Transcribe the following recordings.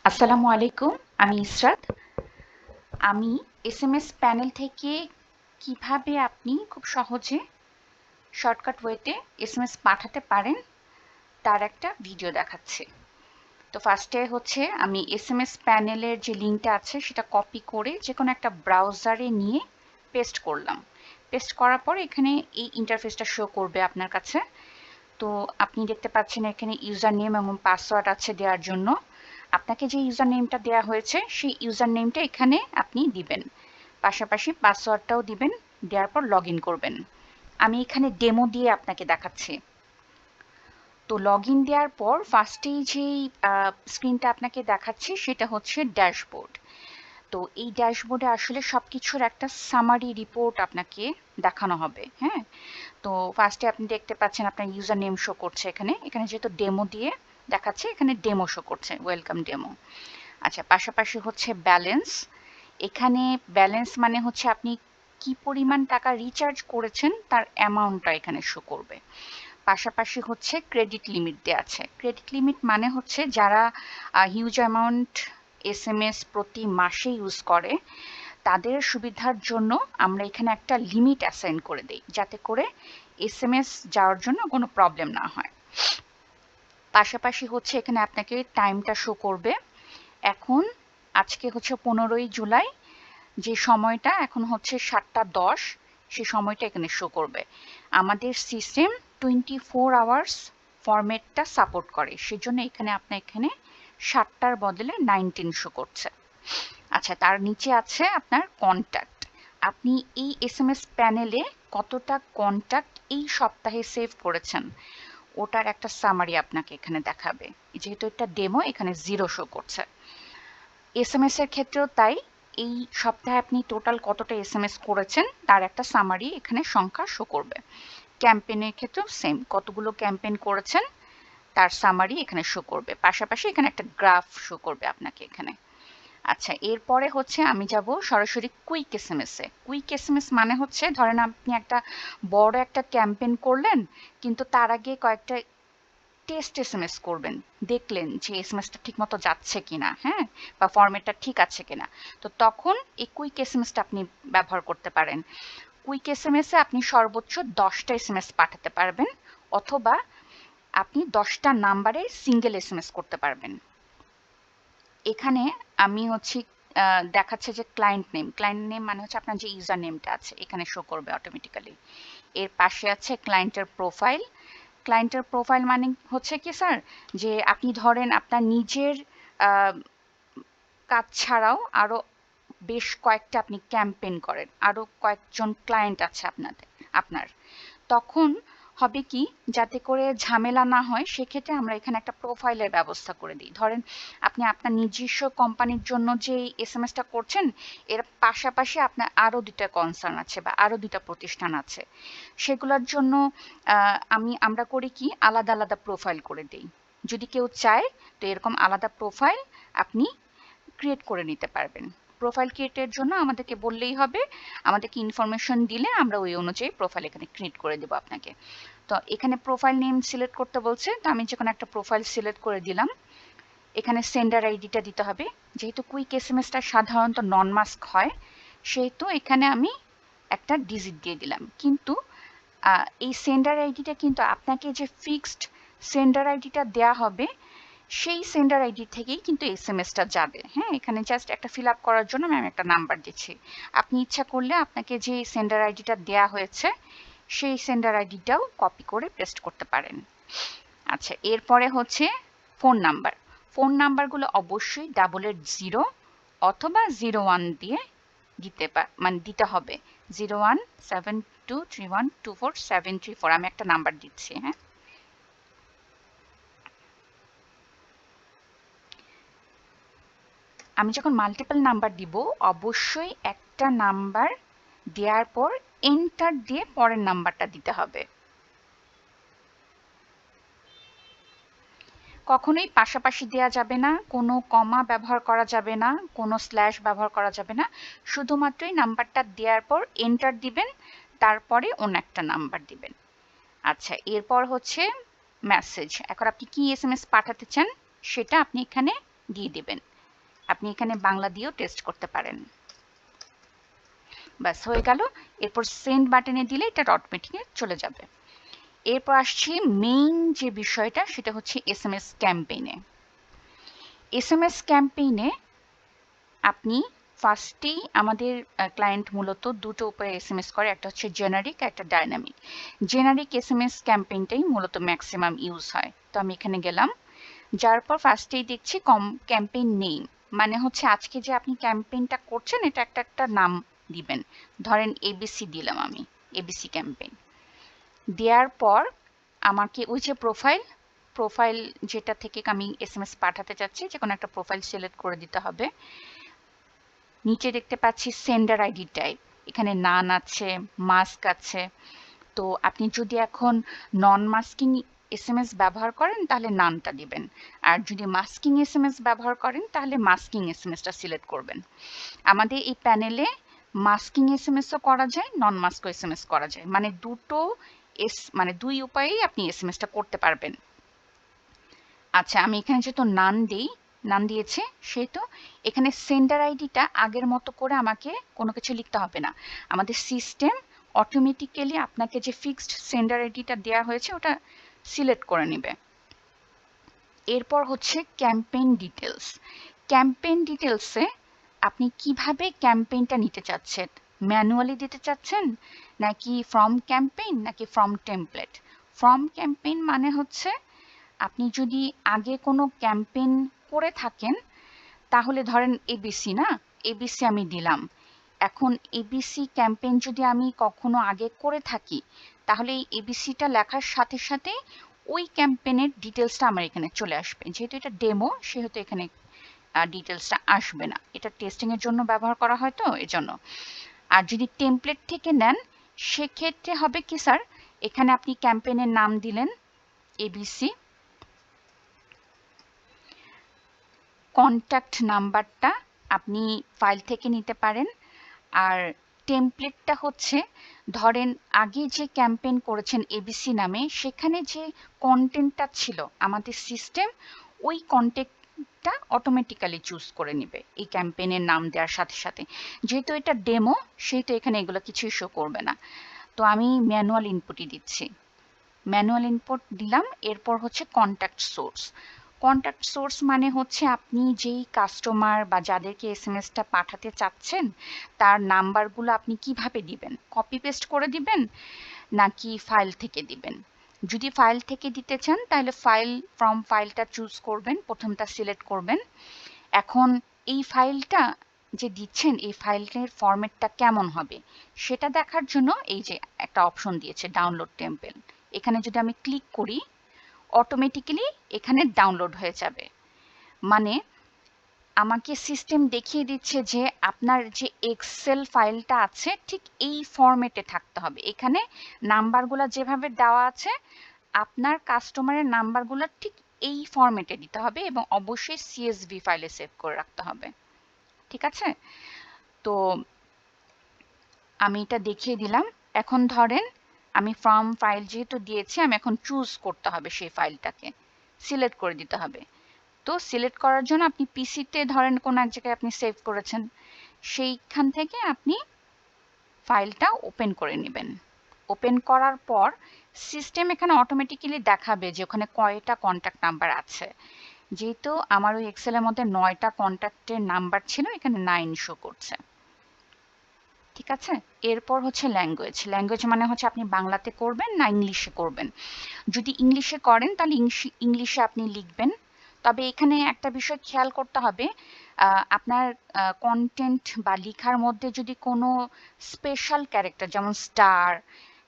আসসালামু আলাইকুম। আমি ইসরাত। আমি এসএমএস প্যানেল থেকে কিভাবে আপনি খুব সহজে শর্টকাট ওয়েতে এসএমএস পাঠাতে পারেন তার একটা ভিডিও দেখাচ্ছি। তো ফার্স্টে হচ্ছে আমি এসএমএস প্যানেলের যে লিঙ্কটা আছে সেটা কপি করে যে কোনো একটা ব্রাউজারে নিয়ে পেস্ট করলাম। পেস্ট করার পর এখানে এই ইন্টারফেসটা শো করবে আপনার কাছে। তো আপনি দেখতে পাচ্ছেন এখানে ইউজার নেম এবং পাসওয়ার্ড আছে দেওয়ার জন্য। আপনাকে যে ইউজার নেমটা দেওয়া হয়েছে সেই ইউজার নেমটা এখানে আপনি দিবেন, পাশাপাশি পাসওয়ার্ডটাও দিবেন, দেওয়ার পর লগ ইন করবেন। আমি এখানে ডেমো দিয়ে আপনাকে দেখাচ্ছি। তো লগ ইন দেওয়ার পর ফার্স্টেই যেই স্ক্রিনটা আপনাকে দেখাচ্ছি সেটা হচ্ছে ড্যাশবোর্ড। তো এই ড্যাশবোর্ডে আসলে সব কিছুর একটা সামারি রিপোর্ট আপনাকে দেখানো হবে। হ্যাঁ, তো ফার্স্টে আপনি দেখতে পাচ্ছেন আপনার ইউজার নেম শো করছে এখানে। এখানে যেহেতু ডেমো দিয়ে দেখাচ্ছে এখানে ডেমো শো করছে, ওয়েলকাম ডেমো। আচ্ছা, পাশাপাশি হচ্ছে ব্যালেন্স। এখানে ব্যালেন্স মানে হচ্ছে আপনি কি পরিমাণ টাকা রিচার্জ করেছেন তার অ্যামাউন্টটা এখানে শো করবে। পাশাপাশি হচ্ছে ক্রেডিট লিমিট দেওয়া আছে। ক্রেডিট লিমিট মানে হচ্ছে যারা হিউজ অ্যামাউন্ট এসএমএস প্রতি মাসে ইউজ করে তাদের সুবিধার জন্য আমরা এখানে একটা লিমিট অ্যাসাইন করে দেই, যাতে করে এসএমএস যাওয়ার জন্য কোনো প্রবলেম না হয়। পাশাপাশি হচ্ছে এখানে আপনাকে টাইমটা শো করবে। এখন আজকে হচ্ছে 15ই জুলাই, যে সময়টা এখন হচ্ছে 7টা 10, সেই সময়টা এখানে শো করবে। আমাদের সিস্টেম 24 আওয়ার্স ফরম্যাটটা সাপোর্ট করে, সেজন্য এখানে আপনার এখানে 7টার বদলে 19 শো করছে। আচ্ছা, তার নিচে আছে আপনার কন্ট্যাক্ট। আপনি এই এসএমএস প্যানেলে কতটা কন্ট্যাক্ট এই সপ্তাহে সেভ করেছেন ওটার একটা সামারি আপনাকে এখানে দেখাবে। যেহেতু এটা ডেমো, এখানে 0 শো করছে। এসএমএস এর ক্ষেত্রেও তাই। এই সপ্তাহে আপনি টোটাল কতটা এসএমএস করেছেন তার একটা সামারি এখানে সংখ্যা শো করবে। ক্যাম্পেইনের ক্ষেত্রেও সেম, কতগুলো ক্যাম্পেইন করেছেন তার সামারি এখানে শো করবে। পাশাপাশি এখানে একটা গ্রাফ শো করবে আপনাকে এখানে। আচ্ছা, এরপরে হচ্ছে আমি যাব সরাসরি কুইক এসএমএস এ। কুইক এসএমএস মানে হচ্ছে ধরেন আপনি একটা বড় একটা ক্যাম্পেইন করলেন, কিন্তু তার আগে কয়েকটা টেস্ট এসএমএস করবেন, দেখলেন যে এসএমএসটা ঠিক মতো যাচ্ছে কিনা, হ্যাঁ, বা ফরম্যাটটা ঠিক আছে কিনা। তো তখন এই কুইক এসএমএসটা আপনি ব্যবহার করতে পারেন। কুইক এসএমএস এ আপনি সর্বোচ্চ 10টা এসএমএস পাঠাতে পারবেন, অথবা আপনি 10টা নাম্বারে সিঙ্গেল এসএমএস করতে পারবেন। এখানে আমি হচ্ছে দেখাচ্ছে যে ক্লায়েন্ট নেম মানে হচ্ছে আপনার যে ইউজার নেমটা আছে এখানে শো করবে অটোমেটিক্যালি। এর পাশে আছে ক্লায়েন্টের প্রোফাইল। ক্লায়েন্টের প্রোফাইল মানে হচ্ছে কি স্যার, যে আপনি ধরেন আপনার নিজের আহ, কাজ ছাড়াও আরো বেশ কয়েকটা আপনি ক্যাম্পেইন করেন, আরো কয়েকজন ক্লায়েন্ট আছে আপনার। তখন হবে কি, যাতে করে ঝামেলা না হয় সেক্ষেত্রে আমরা এখানে একটা প্রোফাইলের ব্যবস্থা করে দিই। ধরেন আপনি আপনার নিজস্ব কোম্পানির জন্য যে এসএমএসটা করছেন, এর পাশাপাশি আপনার আরো 2টা কনসার্ন আছে বা আরো 2টা প্রতিষ্ঠান আছে, সেগুলোর জন্য আমরা করি কি, আলাদা আলাদা প্রোফাইল করে দিই। যদি কেউ চায় তো এরকম আলাদা প্রোফাইল আপনি ক্রিয়েট করে নিতে পারবেন। প্রোফাইল ক্রিয়েটের জন্য আমাদেরকে বললেই হবে, আমাদেরকে ইনফরমেশন দিলে আমরা ওই অনুযায়ী প্রোফাইল এখানে ক্রিয়েট করে দেবো আপনাকে। তো এখানে প্রোফাইল নেম সিলেক্ট করতে বলছে, তো আমি যে কোনো একটা প্রোফাইল সিলেক্ট করে দিলাম। এখানে সেন্ডার আইডিটা দিতে হবে। যেহেতু কুইক এসএমএসটা সাধারণত নন মাস্ক হয়, সেহেতু এখানে আমি একটা ডিজিট দিয়ে দিলাম। কিন্তু এই সেন্ডার আইডিটা কিন্তু আপনাকে যে ফিক্সড সেন্ডার আইডিটা দেয়া হবে সেই সেন্ডার আইডি থেকেই কিন্তু এসএমএসটা যাবে। হ্যাঁ, এখানে জাস্ট একটা ফিল আপ করার জন্য আমি একটা নাম্বার দিচ্ছি। আপনি ইচ্ছা করলে আপনাকে যে সেন্ডার আইডিটা দেয়া হয়েছে সেই সেন্ডার আইডিটাও কপি করে পেস্ট করতে পারেন। আচ্ছা, এরপরে হচ্ছে ফোন নাম্বার। ফোন নাম্বারগুলো অবশ্যই 00 অথবা 01 দিয়ে মানে দিতে হবে। 01723124 আমি একটা নাম্বার দিচ্ছি। হ্যাঁ, আমি যখন মাল্টিপল নাম্বার দিব অবশ্যই একটা নাম্বার দেওয়ার পর এন্টার দিয়ে পরের নাম্বারটা দিতে হবে। কখনোই পাশাপাশি দেওয়া যাবে না, কোনো কমা ব্যবহার করা যাবে না, কোনো স্ল্যাশ ব্যবহার করা যাবে না। শুধুমাত্রই নাম্বারটা দেওয়ার পর এন্টার দিবেন, তারপরে অন্য একটা নাম্বার দিবেন। আচ্ছা, এরপর হচ্ছে মেসেজ। এখন আপনি কি এসএমএস পাঠাতে চান সেটা আপনি এখানে দিয়ে দিবেন। আপনি এখানে বাংলা দিয়েও টেস্ট করতে পারেন। ব্যাস হয়ে গেল। এরপর সেন্ড বাটনে দিলে এটা অটোমেটিক চলে যাবে। এরপর আসছি মেইন যে বিষয়টা, সেটা হচ্ছে এসএমএস ক্যাম্পেইনে। এসএমএস ক্যাম্পেইনে আপনি ফার্স্টেই আমাদের ক্লায়েন্ট মূলত দুটো উপায়ে এসএমএস করে, একটা হচ্ছে জেনারিক, একটা ডাইনামিক। জেনারিক এসএমএস ক্যাম্পেইনটাই মূলত ম্যাক্সিমাম ইউজ হয়। তো আমি এখানে গেলাম, যার পর ফার্স্টেই দেখছি ক্যাম্পেইন নেম, মানে হচ্ছে আজকে যে আপনি ক্যাম্পেইনটা করছেন এটা একটা নাম দিবেন। ধরেন এবিসি দিলাম আমি, এবিসি ক্যাম্পেইন। দেওয়ার পর আমাকে ওই যে প্রোফাইল যেটা থেকে আমি এসএমএস পাঠাতে চাচ্ছি, যে কোনো একটা প্রোফাইল সিলেক্ট করে দিতে হবে। নিচে দেখতে পাচ্ছি সেন্ডার আইডি টাইপ, এখানে নান আছে, মাস্ক আছে। তো আপনি যদি এখন নন মাস্কিং এসএমএস ব্যবহার করেন তাহলে নানটা দিবেন, আর যদি মাস্কিং এসএমএস ব্যবহার করেন তাহলে মাস্কিং এসএমএসটা সিলেক্ট করবেন। আমাদের এই প্যানেলে মাস্কিং এসএমএসও করা যায়, নন মাস্ক এসএমএস করা যায়, মানে মানে দুই উপায়েই আপনি এসএমএসটা করতে পারবেন। আচ্ছা, আমি এখানে যেহেতু নান দিয়েছে, সেহেতু এখানে সেন্ডার আইডিটা আগের মতো করে আমাকে কোনো কিছু লিখতে হবে না। আমাদের সিস্টেম অটোমেটিক্যালি আপনাকে যে ফিক্সড সেন্ডার আইডিটা দেওয়া হয়েছে ওটা সিলেক্ট করে নেবে। এরপর হচ্ছে ক্যাম্পেইন ডিটেলস। ক্যাম্পেইন ডিটেলসে আপনি কিভাবে ক্যাম্পেইনটা নিতে চাচ্ছেন, ম্যানুয়ালি দিতে চাচ্ছেন নাকি ফ্রম ক্যাম্পেইন নাকি ফ্রম টেমপ্লেট। ফ্রম ক্যাম্পেইন মানে হচ্ছে আপনি যদি আগে কোনো ক্যাম্পেইন করে থাকেন, তাহলে ধরেন এবিসি না, এবিসি আমি দিলাম। এখন এবিসি ক্যাম্পেইন যদি আমি কখনো আগে করে থাকি, তাহলে এই এবিসিটা লেখার সাথে সাথে ওই ক্যাম্পেইনের ডিটেলসটা আমার এখানে চলে আসবে। যেহেতু এটা ডেমো, সেহেতু এখানে ডিটেলসটা আসবে না, এটা টেস্টিং এর জন্য ব্যবহার করা হয়, তো এজন্য। আর যদি টেমপ্লেট থেকে নেন, সেক্ষেত্রে হবে কি স্যার, এখানে আপনি ক্যাম্পেইনের নাম দিলেন এবিসি, কন্ট্যাক্ট নাম্বারটা আপনি ফাইল থেকে নিতে পারেন। আর টেমপ্লেটটা হচ্ছে ধরেন আগে যে ক্যাম্পেইন করেছেন এবিসি নামে, সেখানে যে কন্টেন্টটা ছিল আমাদের সিস্টেম ওই কন্টেন্টটা অটোমেটিক্যালি চুজ করে নেবে এই ক্যাম্পেইনের নাম দেওয়ার সাথে সাথে। যেহেতু এটা ডেমো, সেহেতু এখানে এগুলো কিছুই শো করবে না। তো আমি ম্যানুয়াল ইনপুটই দিচ্ছি, ম্যানুয়াল ইনপুট দিলাম। এরপর হচ্ছে কন্ট্যাক্ট সোর্স। কন্ট্যাক্ট সোর্স মানে হচ্ছে আপনি যেই কাস্টমার বা যাদেরকে এসএমএসটা পাঠাতে চাচ্ছেন তার নাম্বারগুলো আপনি কিভাবে দিবেন, কপি পেস্ট করে দিবেন নাকি ফাইল থেকে দিবেন। যদি ফাইল থেকে দিতে চান তাহলে ফাইলটা চুজ করবেন, প্রথমটা সিলেক্ট করবেন। এখন এই ফাইলটা যে দিচ্ছেন, এই ফাইলের ফরম্যাটটা কেমন হবে সেটা দেখার জন্য এই যে একটা অপশন দিয়েছে ডাউনলোড টেম্পলেট, এখানে যদি আমি ক্লিক করি অটোমেটিক্যালি এখানে ডাউনলোড হয়ে যাবে। মানে আমাকে সিস্টেম দেখিয়ে দিচ্ছে যে আপনার যে এক্সেল ফাইলটা আছে ঠিক এই ফরম্যাটে থাকতে হবে, এখানে নাম্বারগুলো যেভাবে দেওয়া আছে আপনার কাস্টমারের নাম্বারগুলো ঠিক এই ফরম্যাটে দিতে হবে, এবং অবশ্যই সিএসভি ফাইলে সেভ করে রাখতে হবে। ঠিক আছে, তো আমি এটা দেখিয়ে দিলাম। এখন ধরেন আমি ফ্রম ফাইল যেহেতু দিয়েছি, আমি এখন চুজ করতে হবে সেই ফাইলটাকে, সিলেক্ট করে দিতে হবে। তো সিলেক্ট করার জন্য আপনি পিসিতে ধরেন কোনো এক জায়গায় আপনি সেভ করেছেন, সেইখান থেকে আপনি ফাইলটা ওপেন করে নেবেন। ওপেন করার পর সিস্টেম এখানে অটোমেটিক্যালি দেখাবে যে ওখানে কয়টা কন্ট্যাক্ট নাম্বার আছে। যেহেতু আমার ওই এক্সেলের মধ্যে 9টা কন্ট্যাক্টের নাম্বার ছিল, এখানে 9 শো করছে। ঠিক আছে, এরপর হচ্ছে ল্যাঙ্গুয়েজ মানে হচ্ছে আপনি বাংলাতে করবেন না ইংলিশে করবেন। যদি ইংলিশে করেন তাহলে ইংলিশে আপনি লিখবেন। তবে এখানে একটা বিষয় খেয়াল করতে হবে, আপনার কন্টেন্ট বা লেখার মধ্যে যদি কোনো স্পেশাল ক্যারেক্টার যেমন স্টার,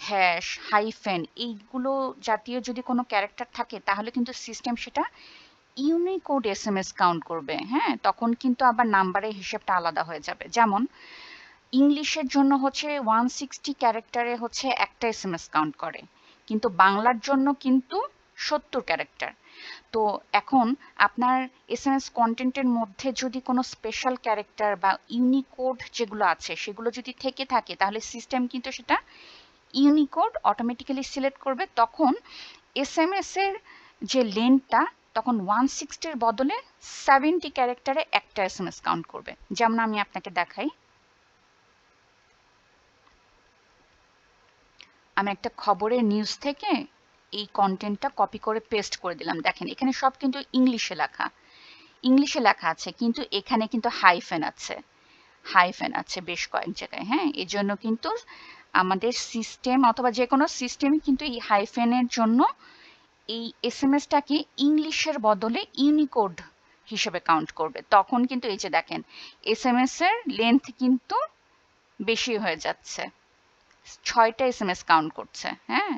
হ্যাশ, হাইফেন এইগুলো জাতীয় যদি কোনো ক্যারেক্টার থাকে, তাহলে কিন্তু সিস্টেম সেটা ইউনিকোড এসএমএস কাউন্ট করবে। হ্যাঁ, তখন কিন্তু আবার নাম্বারের হিসেবটা আলাদা হয়ে যাবে। যেমন ইংলিশের জন্য হচ্ছে 160 ক্যারেক্টারে হচ্ছে একটা এসএমএস কাউন্ট করে, কিন্তু বাংলার জন্য কিন্তু 70 ক্যারেক্টার। তো এখন আপনার এসএমএস কন্টেন্টের মধ্যে যদি কোনো স্পেশাল ক্যারেক্টার বা ইউনিকোড যেগুলো আছে সেগুলো যদি থেকে থাকে, তাহলে সিস্টেম কিন্তু সেটা ইউনিকোড অটোমেটিক্যালি সিলেক্ট করবে। তখন এসএমএস এর যে লেন্থটা তখন 160-এর বদলে 70 ক্যারেক্টারে একটা এসএমএস কাউন্ট করবে। যেমন আমি আপনাকে দেখাই, আমি একটা খবরের নিউজ থেকে এই কন্টেন্টটা কপি করে পেস্ট করে দিলাম। দেখেন এখানে সব কিন্তু ইংলিশে লেখা আছে, কিন্তু এখানে কিন্তু হাইফেন আছে বেশ কয়েক জায়গায়। হ্যাঁ, এই জন্য কিন্তু আমাদের সিস্টেম অথবা যে কোনো সিস্টেমই কিন্তু এই হাইফেনের জন্য এই এসএমএসটাকে ইংলিশের বদলে ইউনিকোড হিসেবে কাউন্ট করবে। তখন কিন্তু এই যে দেখেন এসএমএস এর লেন্থ কিন্তু বেশি হয়ে যাচ্ছে, 6টা এসএমএস কাউন্ট করছে। হ্যাঁ,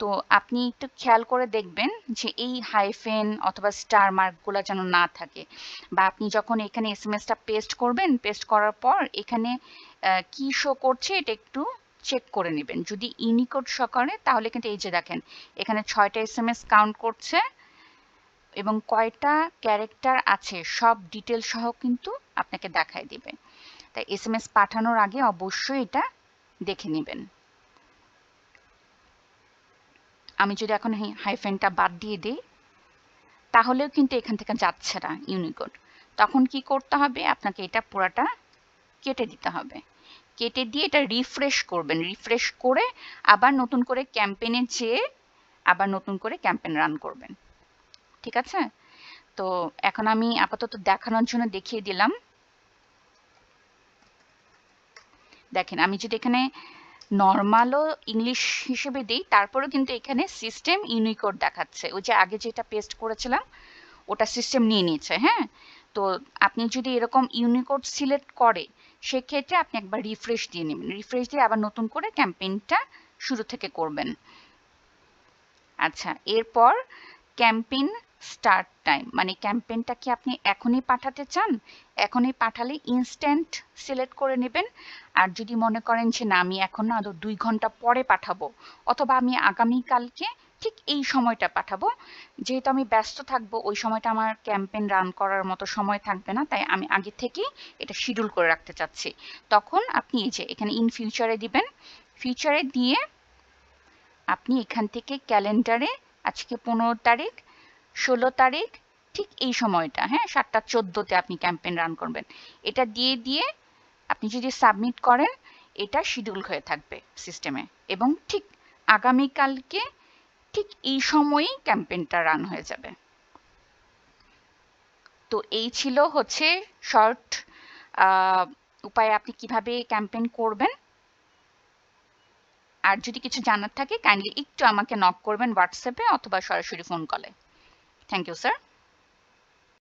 তো আপনি একটু খেয়াল করে দেখবেন যে এই হাইফেন অথবা স্টার মার্কগুলো যেন না থাকে। বা আপনি যখন এখানে এসএমএসটা পেস্ট করবেন, পেস্ট করার পর এখানে কি শো করছে এটা একটু চেক করে নেবেন। যদি ইউনিকোড শো করে তাহলে কিন্তু এই যে দেখেন এখানে 6টা এসএমএস কাউন্ট করছে এবং কয়টা ক্যারেক্টার আছে সব ডিটেল সহ কিন্তু আপনাকে দেখায় দিবে। তাই এসএমএস পাঠানোর আগে অবশ্যই এটা দেখে নেবেন। আমি যদি এখন হাইফেনটা বাদ দিয়ে দিই তাহলেও কিন্তু এখান থেকে যাচ্ছে না ইউনিকোড। তখন কি করতে হবে, আপনাকে এটা পুরাটা কেটে দিতে হবে। কেটে দিয়ে এটা রিফ্রেশ করবেন, রিফ্রেশ করে আবার নতুন করে ক্যাম্পেইনে যেয়ে আবার নতুন করে ক্যাম্পেইন রান করবেন। ঠিক আছে? তো এখন আমি আপাতত দেখানোর জন্য দেখিয়ে দিলাম। দেখেন আমি যদি এখানে নরমালও ইংলিশ হিসেবে দিই তারপরেও কিন্তু এখানে সিস্টেম ইউনিকোড দেখাচ্ছে। ওই যে আগে যেটা পেস্ট করেছিলাম ওটা সিস্টেম নিয়ে নিয়েছে। হ্যাঁ, তো আপনি যদি এরকম ইউনিকোড সিলেক্ট করে সেক্ষেত্রে আপনি একবার রিফ্রেশ দিয়ে নেবেন, রিফ্রেশ দিয়ে আবার নতুন করে ক্যাম্পেইনটা শুরু থেকে করবেন। আচ্ছা, এরপর ক্যাম্পেইন স্টার্ট টাইম, মানে ক্যাম্পেইনটা কি আপনি এখনই পাঠাতে চান, এখনই পাঠালে ইনস্ট্যান্ট সিলেক্ট করে নেবেন। আর যদি মনে করেন যে না আমি এখন না আরো 2 ঘন্টা পরে পাঠাবো অথবা আমি আগামীকালকে ঠিক এই সময়টা পাঠাবো, যেহেতু আমি ব্যস্ত থাকবো ওই সময়টা আমার ক্যাম্পেইন রান করার মতো সময় থাকবে না, তাই আমি আগে থেকেই এটা শিডিউল করে রাখতে চাচ্ছি, তখন আপনি এই যে এখানে ইন ফিউচারে দিবেন। ফিউচারে দিয়ে আপনি এখান থেকে ক্যালেন্ডারে আজকে 15 তারিখ, 16 তারিখ ঠিক এই সময়টা, হ্যাঁ 7টা 14-তে আপনি ক্যাম্পেইন রান করবেন, এটা দিয়ে দিয়ে আপনি যদি সাবমিট করেন এটা শিডিউল হয়ে থাকবে সিস্টেমে এবং ঠিক আগামীকালকে ঠিক এই সময়েই ক্যাম্পেইনটা রান হয়ে যাবে। তো এই ছিল হচ্ছে শর্ট উপায়ে আপনি কিভাবে ক্যাম্পেইন করবেন। আর যদি কিছু জানার থাকে কাইন্ডলি একটু আমাকে নক করবেন হোয়াটসঅ্যাপে অথবা সরাসরি ফোন কলে। Thank you sir.